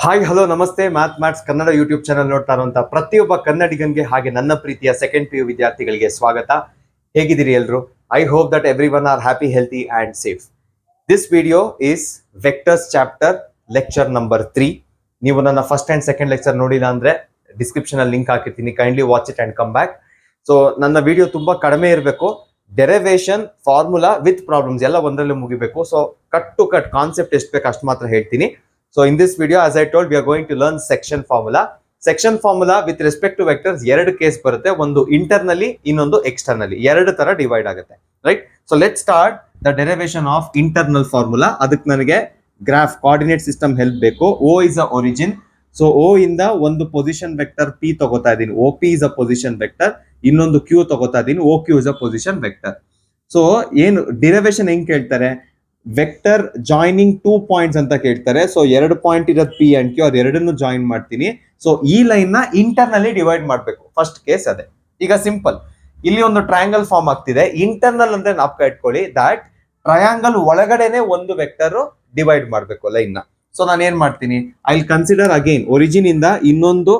Hi hello ನಮಸ್ತೆ maths Kannada YouTube channel ನೋಡ್ತಾ ಇರುವಂತ ಪ್ರತಿಯೊಬ್ಬ ಕನ್ನಡಿಗನಿಗೆ ಹಾಗೆ ನನ್ನ ಪ್ರೀತಿಯ ಸೆಕೆಂಡ್ PU ವಿದ್ಯಾರ್ಥಿಗಳಿಗೆ ಸ್ವಾಗತ. ಹೇಗಿದ್ದೀರಿ ಎಲ್ಲರೂ? I hope that every one are happy, healthy and safe. This video is vectors chapter lecture number 3. ನೀವು ನನ್ನ ಫಸ್ಟ್ ಅಂಡ್ ಸೆಕೆಂಡ್ ಲೆಕ್ಚರ್ ನೋಡಿಲ್ಲ ಅಂದ್ರೆ ಡಿಸ್ಕ್ರಿಪ್ಷನ್ ಅಲ್ಲಿ ಲಿಂಕ್ ಹಾಕಿರ್ತೀನಿ, kindly watch it and come back. So ನನ್ನ ವಿಡಿಯೋ ತುಂಬಾ ಕಡಿಮೆ ಇರಬೇಕು, ಡೆರಿವೇಶನ್ ಫಾರ್ಮುಲಾ ವಿತ್ ಪ್ರಾಬ್ಲಮ್ಸ್ ಎಲ್ಲ ಒಂದರಲ್ಲೇ ಮುಗಿಬೇಕು. So cut to cut concept ಎಷ್ಟು ಬೇಕು ಅಷ್ಟು ಮಾತ್ರ ಹೇಳ್ತೀನಿ. So in this video, as I told, we are going to learn section formula. Section formula with respect to vectors ಎರಡು ಕೇಸ್ ಬರುತ್ತೆ, ಒಂದು ಇಂಟರ್ನಲಿ ಇನ್ನೊಂದು ಎಕ್ಸ್ಟರ್ನಲಿ, ಎರಡು ತರ ಡಿವೈಡ್ ಆಗುತ್ತೆ, right? So let start the derivation of internal formula. ಅದಕ್ಕೆ ನನಗೆ graph coordinate system help ಬೇಕು. O is a origin. So O ಇಂದ ಒಂದು ಪೊಸಿಷನ್ ವೆಕ್ಟರ್ P ತಗೋತಾ ಇದೀನಿ, OP is a position vector. ಇನ್ನೊಂದು Q ತಗೋತಾ ಇದೀನಿ, OQ is a position vector. So ಏನು ಡಿರೈವೇಶನ್ ಹೆಂಗ್ ಕೇಳ್ತಾರೆ? ವೆಕ್ಟರ್ ಜಾಯಿನಿಂಗ್ 2 ಪಾಯಿಂಟ್ಸ್ ಅಂತ ಕೇಳ್ತಾರೆ. ಸೊ 2 ಪಾಯಿಂಟ್ ಇರೋದು P ಅಂಡ್ Q, ಅದೆರಡನ್ನು ಜಾಯಿನ್ ಮಾಡ್ತೀನಿ. ಸೊ ಈ ಲೈನ್ ನ ಇಂಟರ್ನಲಿ ಡಿವೈಡ್ ಮಾಡಬೇಕು, ಫಸ್ಟ್ ಕೇಸ್ ಅದೇ. ಈಗ ಸಿಂಪಲ್, ಇಲ್ಲಿ ಒಂದು ಟ್ರಯಾಂಗಲ್ ಫಾರ್ಮ್ ಆಗ್ತಿದೆ. ಇಂಟರ್ನಲ್ ಅಂದ್ರೆ ನಾಪ್ಕ ಇಟ್ಕೊಳ್ಳಿ ದಟ್ ಟ್ರಯಾಂಗಲ್ ಒಳಗಡೆನೆ ಒಂದು ವೆಕ್ಟರ್ ಡಿವೈಡ್ ಮಾಡಬೇಕು ಲೈನ್ ನ. ಸೊ ನಾನು ಏನ್ ಮಾಡ್ತೀನಿ, I will consider again origin ಇಂದ ಇನ್ನೊಂದು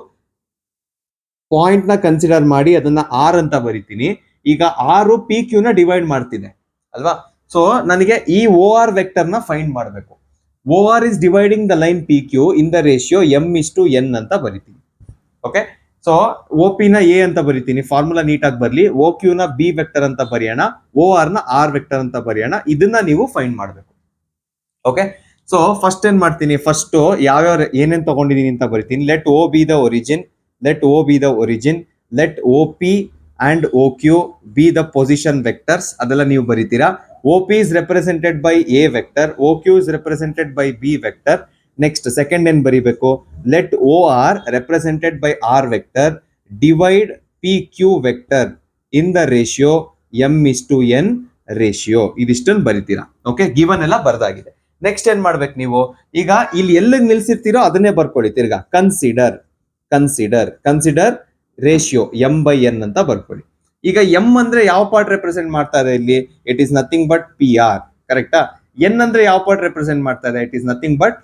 ಪಾಯಿಂಟ್ ನ ಕನ್ಸಿಡರ್ ಮಾಡಿ ಅದನ್ನ R ಅಂತ ಬರಿತೀನಿ. ಈಗ R PQ ನ ಡಿವೈಡ್ ಮಾಡ್ತಿದೆ ಅಲ್ವಾ? ಸೊ ನನಗೆ ಈ OR ವೆಕ್ಟರ್ ನ ಫೈಂಡ್ ಮಾಡಬೇಕು. OR is dividing the line PQ in the ratio M:n ಅಂತ ಬರಿತೀನಿ. ಓಕೆ, ಸೊ OP ನ A ಅಂತ ಬರಿತೀನಿ, ಫಾರ್ಮುಲಾ ನೀಟಾಗಿ ಬರ್ಲಿ. OQ ನ B ವೆಕ್ಟರ್ ಅಂತ ಬರೆಯೋಣ, OR ನ R ವೆಕ್ಟರ್ ಅಂತ ಬರೆಯೋಣ. ಇದನ್ನ ನೀವು ಫೈಂಡ್ ಮಾಡಬೇಕು. ಓಕೆ, ಸೊ ಫಸ್ಟ್ ಏನ್ ಮಾಡ್ತೀನಿ, ಫಸ್ಟ್ ಯಾವ್ಯಾವ ಏನೇನ್ ತಗೊಂಡಿದೀನಿ ಅಂತ ಬರಿತೀನಿ. Let O be the origin, let O be the origin, let OP and OQ be the position vectors. ಅದೆಲ್ಲ ನೀವು ಬರಿತೀರಾ. OP is represented by A vector, OQ is represented by B vector. Next second ಏನ್ ಬರಿಬೇಕು, let OR represented by R vector divide PQ vector in the ratio M:n ratio. ಇದಿಷ್ಟನ್ನು ಬರಿತೀರಾ. Okay, given ಎಲ್ಲ ಬರ್ದಾಗಿದೆ. Next ಏನ್ ಮಾಡ್ಬೇಕು ನೀವು, ಈಗ ಇಲ್ಲಿ ಎಲ್ಲಿ ನಿಲ್ಸಿರ್ತೀರೋ ಅದನ್ನೇ ಬರ್ಕೊಳ್ಳಿ. ತಿರ್ಗಾ consider consider consider ratio M/n ಅಂತ ಬರ್ಕೊಳ್ಳಿ. ಈಗ M ಅಂದ್ರೆ ಯಾವ ಪಾರ್ಟ್ ರೆಪ್ರೆಸೆಂಟ್ ಮಾಡ್ತಾ ಇದೆ ಇಲ್ಲಿ? It is nothing but PR, ಕರೆಕ್ಟಾ? N ಅಂದ್ರೆ ಯಾವ ಪಾರ್ಟ್ ರೆಪ್ರೆಸೆಂಟ್ ಮಾಡ್ತಾ ಇದೆ? It is nothing but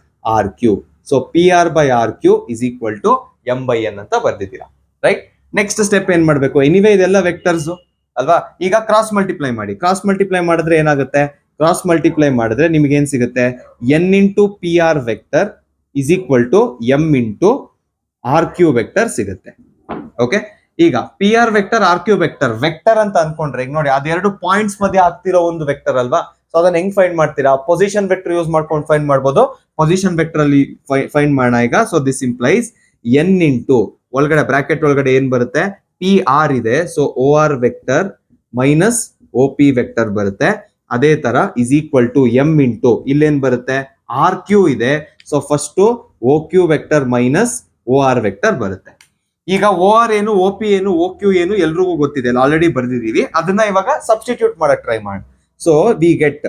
RQ. So PR/RQ is equal to M/n ಅಂತ ಬರ್ದಿದ್ದೀರಾ, ರೈಟ್? ನೆಕ್ಸ್ಟ್ ಸ್ಟೆಪ್ ಏನ್ ಮಾಡ್ಬೇಕು, ಎನಿವೇ ಇದೆಲ್ಲ ವೆಕ್ಟರ್ಸ್ ಅಲ್ವಾ? ಈಗ ಕ್ರಾಸ್ ಮಲ್ಟಿಪ್ಲೈ ಮಾಡಿ. ಕ್ರಾಸ್ ಮಲ್ಟಿಪ್ಲೈ ಮಾಡಿದ್ರೆ ಏನಾಗುತ್ತೆ? ಕ್ರಾಸ್ ಮಲ್ಟಿಪ್ಲೈ ಮಾಡಿದ್ರೆ ನಿಮ್ಗೆ ಏನ್ ಸಿಗುತ್ತೆ? N into PR vector is equal to M into RQ vector ಸಿಗುತ್ತೆ. ಓಕೆ, ಈಗ PR vector RQ vector vector ಅಂತ ಅನ್ಕೊಂಡ್ರೆ ಈಗ ನೋಡಿ, ಅದೆರಡು ಪಾಯಿಂಟ್ಸ್ ಮಧ್ಯೆ ಆಗ್ತಿರೋ ಒಂದು ವೆಕ್ಟರ್ ಅಲ್ವಾ? ಸೊ ಅದನ್ನ ಹೆಂಗ್ ಫೈಂಡ್ ಮಾಡ್ತೀರಾ? ಪೊಸಿಷನ್ ವೆಕ್ಟರ್ ಯೂಸ್ ಮಾಡ್ಕೊಂಡು ಫೈಂಡ್ ಮಾಡ್ಬೋದು. ಪೊಸಿಷನ್ ವೆಕ್ಟರ್ ಅಲ್ಲಿ ಫೈಂಡ್ ಮಾಡೋಣ ಈಗ. So this implies N into ಒಳಗಡೆ ಬ್ರಾಕೆಟ್ ಒಳಗಡೆ ಏನ್ ಬರುತ್ತೆ? PR ಇದೆ. So OR vector minus OP vector ಬರುತ್ತೆ. ಅದೇ ತರ is equal to M into ಇಲ್ಲೇನ್ ಬರುತ್ತೆ? RQ ಇದೆ. So first OQ vector minus OR vector ಬರುತ್ತೆ. ಈಗ OR ಏನು, OP ಏನು, OQ ಏನು ಎಲ್ರಿಗೂ ಗೊತ್ತಿದೆ, ಆಲ್ರೆಡಿ ಬರ್ದಿದೀವಿ. ಅದನ್ನ ಇವಾಗ ಸಬ್ಸ್ಟಿಟ್ಯೂಟ್ ಮಾಡಕ್ ಟ್ರೈ ಮಾಡಿ. So we get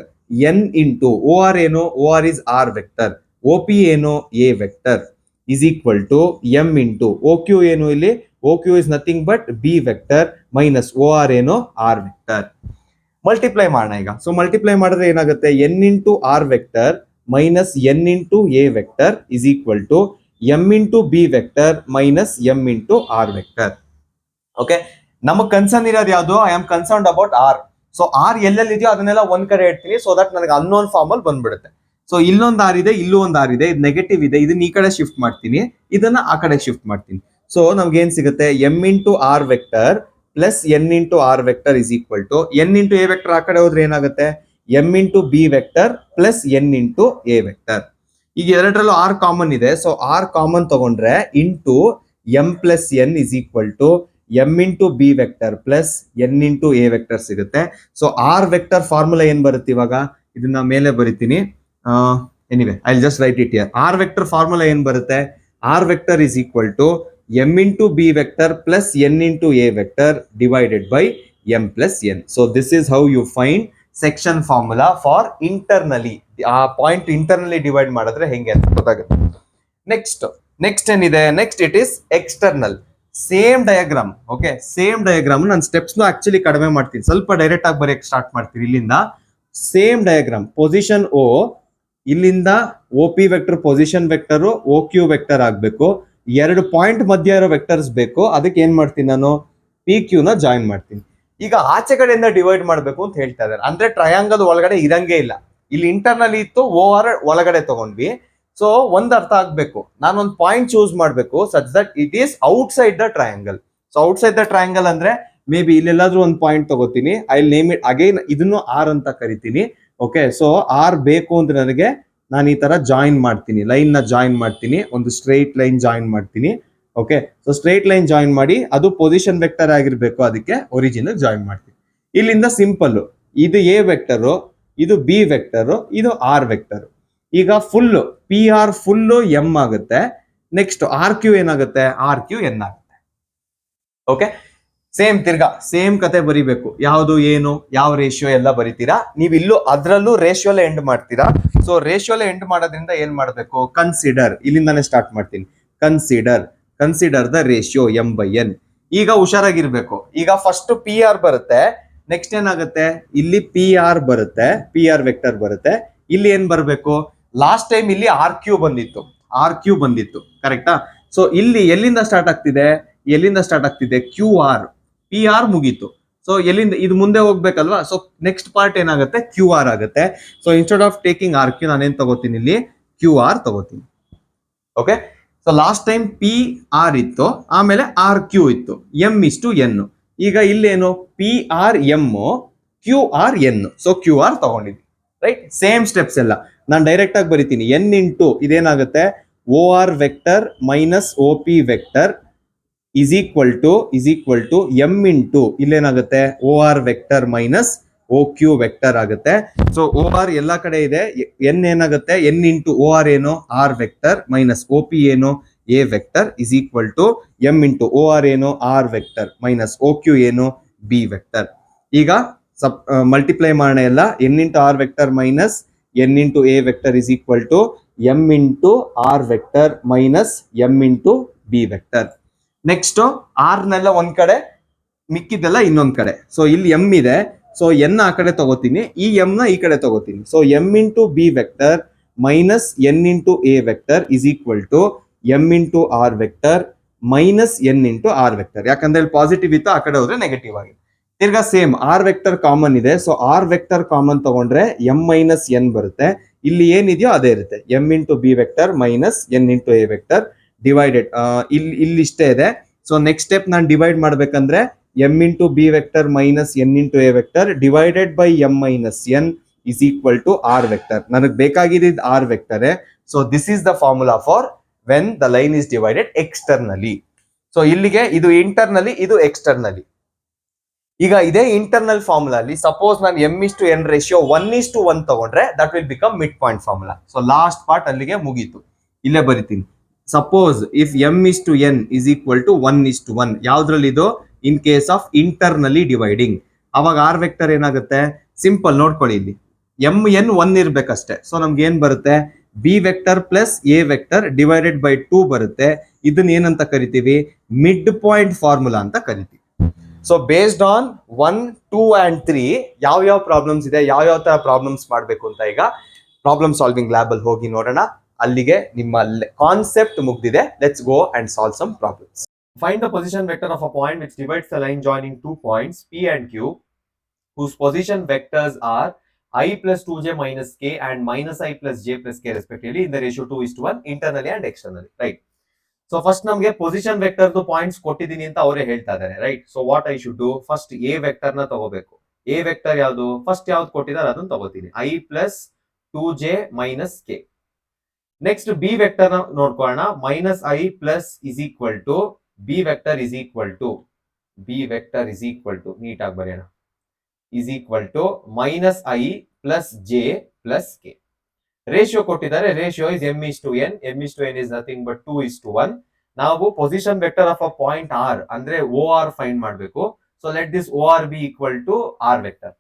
N into OR ಏನು? OR is R vector, OP ಏನು? A vector is equal to M into OQ ಏನು ಇಲ್ಲಿ? OQ is nothing but B vector minus OR ಏನು? R vector. ಮಲ್ಟಿಪ್ಲೈ ಮಾಡೋಣ ಈಗ. So multiply ಮಾಡಿದ್ರೆ ಏನಾಗುತ್ತೆ? N into R vector minus N into A vector is equal to M into B vector minus M into R vector. Okay, ನಮಗ್ concern ಇರೋದು ಯಾವುದು? I am concerned about R. So R ಎಲ್ಲೆಲ್ಲಿ ಇದೆಯೋ ಅದನ್ನೆಲ್ಲ ಒಂದ್ ಕಡೆ ಇಡ್ತೀನಿ, ಸೊ ದಟ್ ನನಗೆ ಅನ್ನೋನ್ ಫಾರ್ಮ್ ಅಲ್ಲಿ ಬಂದ್ಬಿಡುತ್ತೆ. ಸೊ ಇಲ್ಲೊಂದು R ಇದೆ, ಇಲ್ಲೂ ಒಂದು R ಇದೆ, ಇದು ನೆಗೆಟಿವ್ ಇದೆ, ಇದನ್ನ ಈ ಕಡೆ ಶಿಫ್ಟ್ ಮಾಡ್ತೀನಿ, ಇದನ್ನ ಆ ಕಡೆ ಶಿಫ್ಟ್ ಮಾಡ್ತೀನಿ. ಸೊ ನಮ್ಗೆ ಏನ್ ಸಿಗುತ್ತೆ? M into R vector plus N into R vector is equal to N into A vector ಆ ಕಡೆ ಹೋದ್ರೆ ಏನಾಗುತ್ತೆ? M into B vector plus N into A vector. ಈಗ ಎರಡರಲ್ಲೂ R ಕಾಮನ್ ಇದೆ. ಸೊ R ಕಾಮನ್ ತಗೊಂಡ್ರೆ into M plus N is equal to M into B vector plus N into A vector ಸಿಗುತ್ತೆ. So R vector formula ಏನ್ ಬರುತ್ತೆ ಇವಾಗ? ಇದನ್ನ ಮೇಲೆ ಬರಿತೀನಿ. Anyway I will just right it here. R vector formula ಏನ್ ಬರುತ್ತೆ? R vector is equal to M into B vector plus N into A vector divided by M plus N. So this is how you find section formula for internally. ಆ point internally divide ಮಾಡಿದ್ರೆ ಹೆಂಗೆ ಅಂತ ಗೊತ್ತಾಗುತ್ತೆ. Next ಏನಿದೆ? Next it is external. Same diagram. Okay, same diagram. ನಾನು steps actually ಕಡಿಮೆ ಮಾಡ್ತೀನಿ, ಸ್ವಲ್ಪ ಡೈರೆಕ್ಟ್ ಆಗಿ ಬರೆಯಕ್ಕೆ ಸ್ಟಾರ್ಟ್ ಮಾಡ್ತೀನಿ ಇಲ್ಲಿಂದ. ಸೇಮ್ ಡಯಾಗ್ರಾಮ್, ಪೊಸಿಷನ್ O ಇಲ್ಲಿಂದ O P vector position vector O Q vector ಆಗ್ಬೇಕು. 2 ಪಾಯಿಂಟ್ ಮಧ್ಯ ಇರೋ ವೆಕ್ಟರ್ಸ್ ಬೇಕು. ಅದಕ್ಕೆ ಏನ್ ಮಾಡ್ತೀನಿ ನಾನು ಪಿ ಕ್ಯೂ ನ ಜಾಯಿನ್ ಮಾಡ್ತೀನಿ. ಈಗ ಆಚೆ ಕಡೆಯಿಂದ ಡಿವೈಡ್ ಮಾಡ್ಬೇಕು ಅಂತ ಹೇಳ್ತಾ ಇದ್ದಾರೆ. ಅಂದ್ರೆ ಟ್ರಯಾಂಗಲ್ ಒಳಗಡೆ ಇರಂಗೇ ಇಲ್ಲ. ಇಲ್ಲಿ ಇಂಟರ್ನಲಿ ಇತ್ತು, ಓ ಆರ್ ಒಳಗಡೆ ತಗೊಂಡ್ವಿ. ಸೊ ಒಂದ್ ಅರ್ಥ ಆಗ್ಬೇಕು, ನಾನೊಂದು ಪಾಯಿಂಟ್ ಚೂಸ್ ಮಾಡ್ಬೇಕು such that it is out side the triangle. So out side the triangle ಅಂದ್ರೆ ಮೇ ಬಿ ಇಲ್ಲೆಲ್ಲಾದ್ರೂ ಒಂದು ಪಾಯಿಂಟ್ ತಗೋತೀನಿ. ಐ ನೇಮ್ ಇಟ್ ಅಗೈನ್, ಇದನ್ನು ಆರ್ ಅಂತ ಕರಿತೀನಿ. ಓಕೆ, ಸೊ ಆರ್ ಬೇಕು ಅಂದ್ರೆ ನನಗೆ ನಾನು ಈ ತರ ಜಾಯಿನ್ ಮಾಡ್ತೀನಿ, ಲೈನ್ ನ ಜಾಯಿನ್ ಮಾಡ್ತೀನಿ, ಒಂದು ಸ್ಟ್ರೈಟ್ ಲೈನ್ ಜಾಯಿನ್ ಮಾಡ್ತೀನಿ. Okay, so straight line join ಮಾಡಿ ಅದು ಪೊಸಿಷನ್ ವೆಕ್ಟರ್ ಆಗಿರ್ಬೇಕು, ಅದಕ್ಕೆ ಒರಿಜಿನ್ ಜಾಯಿನ್ ಮಾಡ್ತೀನಿ. ಇಲ್ಲಿಂದ ಸಿಂಪಲ್, ಇದು ಎ ವೆಕ್ಟರ್, ಇದು ಬಿ ವೆಕ್ಟರ್, ಇದು ಆರ್ ವೆಕ್ಟರ್. ಈಗ full P R full M ಆಗುತ್ತೆ. ನೆಕ್ಸ್ಟ್ ಆರ್ ಕ್ಯೂ ಏನಾಗುತ್ತೆ, ಆರ್ ಕ್ಯೂ ಎನ್ ಆಗುತ್ತೆ. ಓಕೆ, ಸೇಮ್ ತಿರ್ಗಾ ಸೇಮ್ ಕತೆ ಬರಿಬೇಕು. ಯಾವುದು ಏನು ಯಾವ ರೇಷಿಯೋ ಎಲ್ಲ ಬರಿತೀರಾ ನೀವು. ಇಲ್ಲೂ ಅದ್ರಲ್ಲೂ ರೇಷಿಯೋಲೆ ಎಂಡ್ ಮಾಡ್ತೀರಾ. ಸೊ ರೇಷಿಯೋಲೆ ಎಂಡ್ ಮಾಡೋದ್ರಿಂದ ಏನ್ ಮಾಡ್ಬೇಕು, ಕನ್ಸಿಡರ್, ಇಲ್ಲಿಂದಾನೆ ಸ್ಟಾರ್ಟ್ ಮಾಡ್ತೀನಿ. Consider the ratio M by N. ಈಗ ಹುಷಾರಾಗಿರ್ಬೇಕು. ಈಗ ಫಸ್ಟ್ ಪಿ ಆರ್ ಬರುತ್ತೆ, ನೆಕ್ಸ್ಟ್ ಏನಾಗುತ್ತೆ, ಇಲ್ಲಿ ಪಿ ಆರ್ ಬರುತ್ತೆ, ಪಿ ಆರ್ ವೆಕ್ಟರ್ ಬರುತ್ತೆ. ಇಲ್ಲಿ ಏನ್ ಬರಬೇಕು, ಲಾಸ್ಟ್ ಟೈಮ್ ಇಲ್ಲಿ ಆರ್ ಕ್ಯೂ ಬಂದಿತ್ತು, ಕರೆಕ್ಟಾ? ಸೊ ಇಲ್ಲಿ ಎಲ್ಲಿಂದ ಸ್ಟಾರ್ಟ್ ಆಗ್ತಿದೆ, ಕ್ಯೂ ಆರ್. ಪಿ ಆರ್ ಮುಗೀತು. ಸೊ ಎಲ್ಲಿಂದ ಇದು ಮುಂದೆ ಹೋಗ್ಬೇಕಲ್ವಾ. ಸೊ ನೆಕ್ಸ್ಟ್ ಪಾರ್ಟ್ ಏನಾಗುತ್ತೆ, ಕ್ಯೂ ಆರ್ ಆಗುತ್ತೆ. So instead of taking R Q ನಾನೇನ್ ತಗೋತೀನಿ, ಇಲ್ಲಿ ಕ್ಯೂ ಆರ್ ತಗೋತೀನಿ. Okay, so last time P R ಇತ್ತು, ಆಮೇಲೆ ಆರ್ ಕ್ಯೂ ಇತ್ತು, ಎಂ ಇಷ್ಟು ಎನ್. ಈಗ ಇಲ್ಲೇನು P R M, Q R N. So Q R ತಗೊಂಡಿದ್ವಿ, ರೈಟ್? ಸೇಮ್ ಸ್ಟೆಪ್ಸ್ ಎಲ್ಲ ನಾನು ಡೈರೆಕ್ಟ್ ಆಗಿ ಬರಿತೀನಿ. ಎನ್ ಇಂಟು ಇದೇನಾಗುತ್ತೆ, O R vector minus O P vector is equal to M into ಇಲ್ಲೇನಾಗುತ್ತೆ, O R vector minus O Q vector ಆಗುತ್ತೆ. So O R ಎಲ್ಲ ಕಡೆ ಇದೆ, ಎನ್ ಏನಾಗುತ್ತೆ, ಎನ್ ಇಂಟು ಓ ಆರ್ ಏನು, R vector minus O P ಏನು, A vector is equal to M into O R ಏನು, R vector minus O Q ಏನು, B vector. ಈಗ ಮಲ್ಟಿಪ್ಲೈ ಮಾಡೋಣ ಎಲ್ಲ. N into R vector minus N into A vector is equal to M into R vector minus M into B vector. Next R ನೆಲ್ಲ ಒಂದ್ ಕಡೆ, ಮಿಕ್ಕಿದ್ದೆಲ್ಲ ಇನ್ನೊಂದ್ ಕಡೆ. So ಇಲ್ಲಿ ಎಂ ಇದೆ, ಸೊ ಎನ್ ಆ ಕಡೆ ತಗೋತೀನಿ, ಈ ಎಂ ನ ಈ ಕಡೆ ತಗೋತೀನಿ. So M into B vector minus N into A vector is equal to M into R vector minus N into R vector. ಯಾಕಂದ್ರೆ ಇಲ್ಲಿ ಪಾಸಿಟಿವ್ ಇತ್ತು, ಆ ಕಡೆ ಹೋದ್ರೆ ನೆಗೆಟಿವ್ ಆಗಿದೆ. ತಿರ್ಗಾ ಸೇಮ್ ಆರ್ ವೆಕ್ಟರ್ ಕಾಮನ್ ಇದೆ. ಸೊ ಆರ್ ವೆಕ್ಟರ್ ಕಾಮನ್ ತಗೊಂಡ್ರೆ ಎಂ ಮೈನಸ್ ಎನ್ ಬರುತ್ತೆ. ಇಲ್ಲಿ ಏನಿದೆಯೋ ಅದೇ ಇರುತ್ತೆ, M into B vector minus N into A vector divided. ಇಲ್ಲಿ ಇಷ್ಟೇ ಇದೆ. ಸೊ ನೆಕ್ಸ್ಟ್ ಸ್ಟೆಪ್ ನಾನು ಡಿವೈಡ್ ಮಾಡ್ಬೇಕಂದ್ರೆ M into B vector minus N into A vector divided by M minus N is equal to R vector. ನನಗೆ ಬೇಕಾಗಿದ್ದು R vector. So this is the formula for when the line is divided externally. So ಇಲ್ಲಿಗೆ ಇದು internally, ಇದು externally. ಈಗ ಇದೇ internal formula ಅಲ್ಲಿ suppose ನಾನು M is to N ratio 1:1 ತಗೊಂಡ್ರೆ that will become mid point formula. So last part ಅಲ್ಲಿಗೆ ಮುಗೀತು. ಇಲ್ಲೇ ಬರಿತೀನಿ. Suppose if M is to N is equal to 1:1, ಯಾವ್ದ್ರಲ್ಲಿ ಇದು, in case of internally dividing. ಅವಾಗ ಆರ್ ವೆಕ್ಟರ್ ಏನಾಗುತ್ತೆ, ಸಿಂಪಲ್ ನೋಡ್ಕೊಳ್ಳಿ, ಇಲ್ಲಿ ಎಂ ಎನ್ 1 ಇರ್ಬೇಕಷ್ಟೇ. ಸೊ ನಮ್ಗೆ ಏನ್ ಬರುತ್ತೆ, B vector plus A vector divided by 2 ಬರುತ್ತೆ. ಇದನ್ನ ಏನಂತ ಕರಿತೀವಿ, ಮಿಡ್ ಪಾಯಿಂಟ್ ಫಾರ್ಮುಲಾ ಅಂತ ಕರಿತೀವಿ. ಸೊ ಬೇಸ್ಡ್ ಆನ್ 1, 2 and 3 ಯಾವ ಪ್ರಾಬ್ಲಮ್ಸ್ ಇದೆ, ಯಾವ ತರ ಪ್ರಾಬ್ಲಮ್ಸ್ ಮಾಡಬೇಕು ಅಂತ ಈಗ ಪ್ರಾಬ್ಲಮ್ ಸಾಲ್ವಿಂಗ್ ಲ್ಯಾಬ್ ಅಲ್ಲಿ ಹೋಗಿ ನೋಡೋಣ. ಅಲ್ಲಿಗೆ ನಿಮ್ಮ ಕಾನ್ಸೆಪ್ಟ್ ಮುಗ್ದಿದೆ. Let's go and solve some problems. Find the position vector of a point which divides the line joining 2 points P and Q whose position vectors are I plus 2j minus k and minus I plus j plus k respectively in the ratio 2:1 internally and externally, right? So first ನಮಗೆ position vector points ಕೊಟ್ಟಿದ್ದೀನಿ ಅಂತ ಅವರೇ ಹೇಳ್ತಾ ಇದ್ದಾರೆ, right? So what I should do, first A vector ನ ತಗೋಬೇಕು. A vector ಯಾವುದು, first ಯಾವ್ದು ಕೊಟ್ಟಿದ್ದಾರೆ ಅದನ್ನ ತಗೋತೀನಿ, I plus 2j minus K. Next B vector ನ ನೋಡ್ಕೊಳ್ಳೋಣ. Minus I plus is equal to B vector is equal to neat ಆಗಿ ಬರೆಯೋಣ, is equal to minus I plus J plus K. Ratio ಕೊಟ್ಟಿದ್ದಾರೆ, ratio is M is to N. M is to N is nothing but 2:1. ನಾವು position vector of a point R ಅಂದ್ರೆ O R find ಮಾಡಬೇಕು. So let this O R B equal to R vector.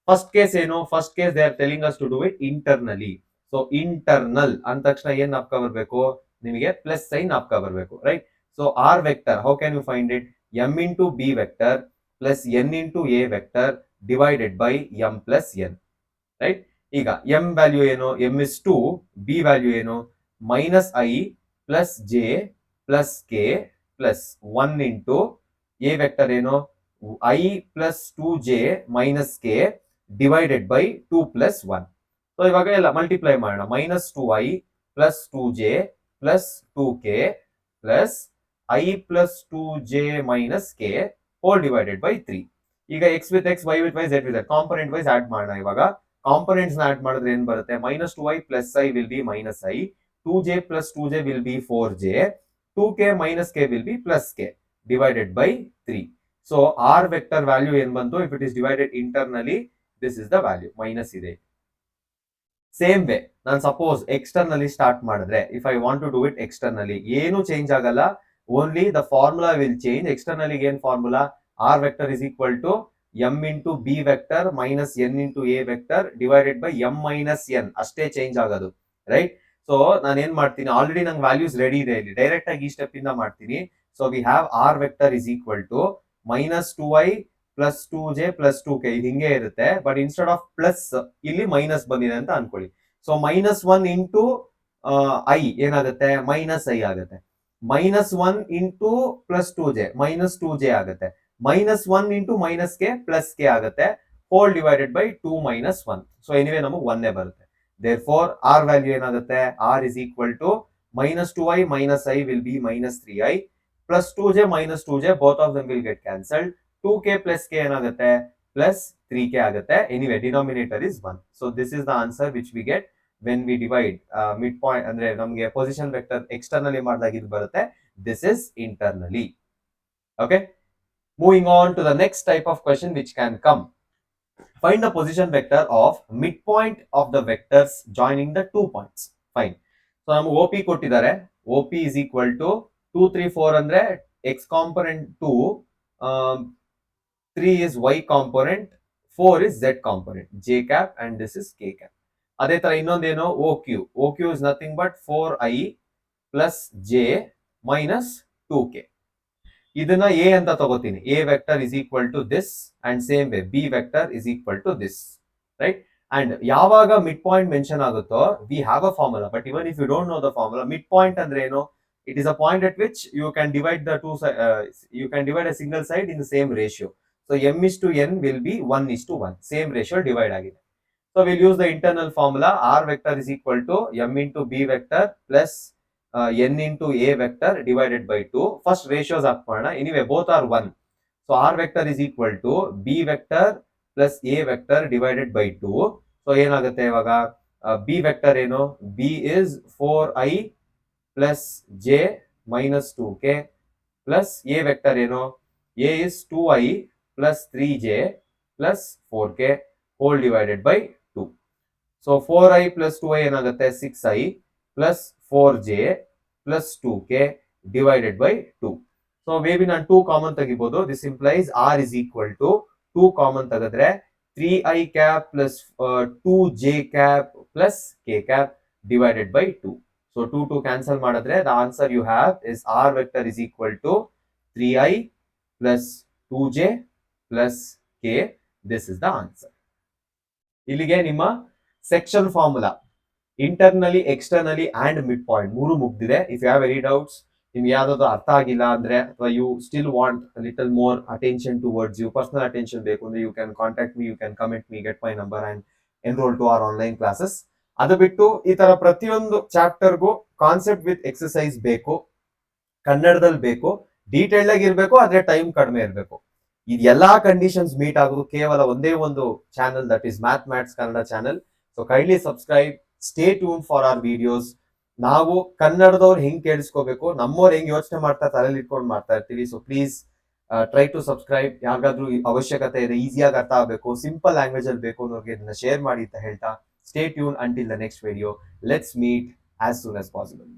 First case ಏನು, first case they are telling us to do it internally. So internal ಅಂದ ತಕ್ಷಣ ಏನ್ ನಾಪ್ಕ ಬರಬೇಕು, ನಿಮಗೆ plus sign ನಾಪ್ಕ ಬರಬೇಕು, right? So R vector how can you find it, M into B vector plus N into A vector divided by M plus N, right? ಈಗ M value ಏನು, M is 2, B value ಏನು, minus I plus J plus K plus 1 into A vector ಏನು, I plus 2j minus K divided by 2 plus 1. So ಇವಾಗ ಎಲ್ಲ multiply ಮಾಡೋಣ. Minus 2i plus 2j plus 2k plus I plus 2j minus K whole divided by 3. ಈಗ X with X, Y with Y, Z with Z component wise add ಮಾಡೋಣ. ಇವಾಗ components ನ add ಮಾಡಿದ್ರೆ ಏನ್ ಬರುತ್ತೆ, minus 2i plus I will be minus I, 2j plus 2j will be 4j, 2k minus k will be plus k divided by 3. So R vector value ಏನ್ ಬಂತು, if it is divided internally, this is the value, minus ಇದೆ. Same way ನಾನು suppose externally start ಮಾಡಿದ್ರೆ, if I want to do it externally, ಏನು change ಆಗಲ್ಲ, only the formula will change. Externally ಏನ್ formula, R vector is equal to M into B vector minus N into A vector divided by M minus N, ಅಷ್ಟೇ change ಆಗೋದು, right? So ನಾನು ಏನ್ ಮಾಡ್ತೀನಿ, already ನಂಗೆ values ready ಇದೆ ಇಲ್ಲಿ, direct ಆಗಿ ಈ ಸ್ಟೆಪ್ ಇಂದ ಮಾಡ್ತೀನಿ. So we have R vector is equal to minus 2i plus 2j plus 2k, ಇದು ಹಿಂಗೆ ಇರುತ್ತೆ, ಬಟ್ ಇನ್ಸ್ಟೆಡ್ ಆಫ್ ಪ್ಲಸ್ ಇಲ್ಲಿ ಮೈನಸ್ ಬಂದಿದೆ ಅಂತ ಅನ್ಕೊಳ್ಳಿ. ಸೊ ಮೈನಸ್ 1 ಇಂಟು ಐ ಏನಾಗುತ್ತೆ, ಮೈನಸ್ ಐ ಆಗುತ್ತೆ. Minus 1 into plus 2j minus 2j ಆಗುತ್ತೆ. Minus 1 into minus K plus K ಆಗುತ್ತೆ, whole divided by 2 minus 1. So anyway ನಮಗೆ 1 ಬರುತ್ತೆ. ದೇರ್ ಫೋರ್ ಆರ್ ವ್ಯಾಲ್ಯೂ ಏನಾಗುತ್ತೆ, R is equal to minus 2i minus I will be minus 3i plus 2j minus 2j, both of them will get cancelled. 2k plus k ಏನಾಗುತ್ತೆ, plus 3k ಆಗುತ್ತೆ. Anyway denominator is 1. So this is the answer which we get when we divide mid point, ಅಂದ್ರೆ ನಮಗೆ position vector externally ಮಾಡಿದಾಗ ಇದು ಬರುತ್ತೆ. This is internally. Okay, moving on to the next type of question which can come. Find the position vector of midpoint of the vectors joining the 2 points. Fine. So ನಮಗೆ OP ಕೊಟ್ಟಿದ್ದಾರೆ. OP is equal to 2, 3, 4 ಅಂದ್ರೆ x component 2, 3 is y component, 4 is z component, j cap and this is k cap. ಅದೇ ತರ ಇನ್ನೊಂದೇನು OQ. OQ is nothing but 4i plus j minus 2k. ಇದನ್ನ A ಅಂತ ತಗೋತೀನಿ. A vector is equal to this and same way B vector is equal to this, right? And ಯಾವಾಗ mid point mention ಆಗುತ್ತೋ we have a formula. But even if you don't know the formula, mid point ಅಂದ್ರೆ ಏನು? It is a point at which you can divide the you can divide a single side in the same ratio. So M is to N will be 1:1, same ratio divide ಆಗಿದೆ. So will use the internal formula. R vector is equal to M into B vector plus n into a vector divided by 2. First ratios ಹಾಕೋಣ. Anyway, both are 1. So r vector is equal to b vector plus a vector divided by 2. So ಏನಾಗುತ್ತೆ ಇವಾಗ, b vector ಏನು, b is 4i plus j minus 2k plus a vector ಏನು, a is 2i plus 3j plus 4k whole divided by 2. So 4i plus 2i ಏನಾಗುತ್ತೆ, 6i plus 4j plus 2k divided by 2. So maybe ನಾನು 2 common ತೆಗಿಬಹುದು. This implies r is equal to 2 common ತೆಗೆದ್ರೆ 3i cap plus 2j cap plus k cap divided by 2. So 2 cancel ಮಾಡಿದ್ರೆ the answer you have is r vector is equal to 3i plus 2j plus k. This is the answer. ಇಲ್ಲಿಗೆ ನಿಮ್ಮ section formula internally, externally and mid point ಮೂರು ಮುಗ್ದಿದೆ. If you have any doubts, ನಿಮ್ಗೆ ಯಾವ್ದಾದ್ರು ಅರ್ಥ ಆಗಿಲ್ಲ ಅಂದ್ರೆ, ಅಥವಾ you still want little more attention towards you, personal attention ಬೇಕು ಅಂದ್ರೆ, you can contact me, you can comment me, get my number and enroll to our online classes. ಅದು ಬಿಟ್ಟು ಈ ತರ ಪ್ರತಿಯೊಂದು ಚಾಪ್ಟರ್ಗೂ ಕಾನ್ಸೆಪ್ಟ್ ವಿತ್ ಎಕ್ಸರ್ಸೈಸ್ ಬೇಕು, ಕನ್ನಡದಲ್ಲಿ ಬೇಕು, ಡೀಟೇಲ್ ಆಗಿ ಇರಬೇಕು, ಆದ್ರೆ ಟೈಮ್ ಕಡಿಮೆ ಇರಬೇಕು. ಇದೆಲ್ಲಾ ಕಂಡೀಷನ್ಸ್ ಮೀಟ್ ಆಗೋದು ಕೇವಲ ಒಂದೇ ಒಂದು channel, that is math mats Kannada channel. So kindly subscribe, stay tune for our videos. ನಾವು ಕನ್ನಡದವ್ರು ಹೆಂಗ್ ಕೇಳಿಸ್ಕೋಬೇಕು, ನಮ್ಮವ್ರು ಹೆಂಗ್ ಯೋಚನೆ ಮಾಡ್ತಾ ತಲೆಯಲ್ಲಿ ಇಟ್ಕೊಂಡು ಮಾಡ್ತಾ ಇರ್ತೀವಿ. So please try to subscribe. ಯಾರಿಗಾದ್ರೂ ಅವಶ್ಯಕತೆ ಇದೆ, ಈಸಿಯಾಗಿ ಅರ್ಥ ಆಗಬೇಕು, ಸಿಂಪಲ್ ಲ್ಯಾಂಗ್ವೇಜ್ ಅಲ್ಲಿ ಬೇಕು ಅನ್ನೋರಿಗೆ ಇದನ್ನ ಶೇರ್ ಮಾಡಿ ಅಂತ ಹೇಳ್ತಾ, stay tune until the next video. Let's meet as soon as possible.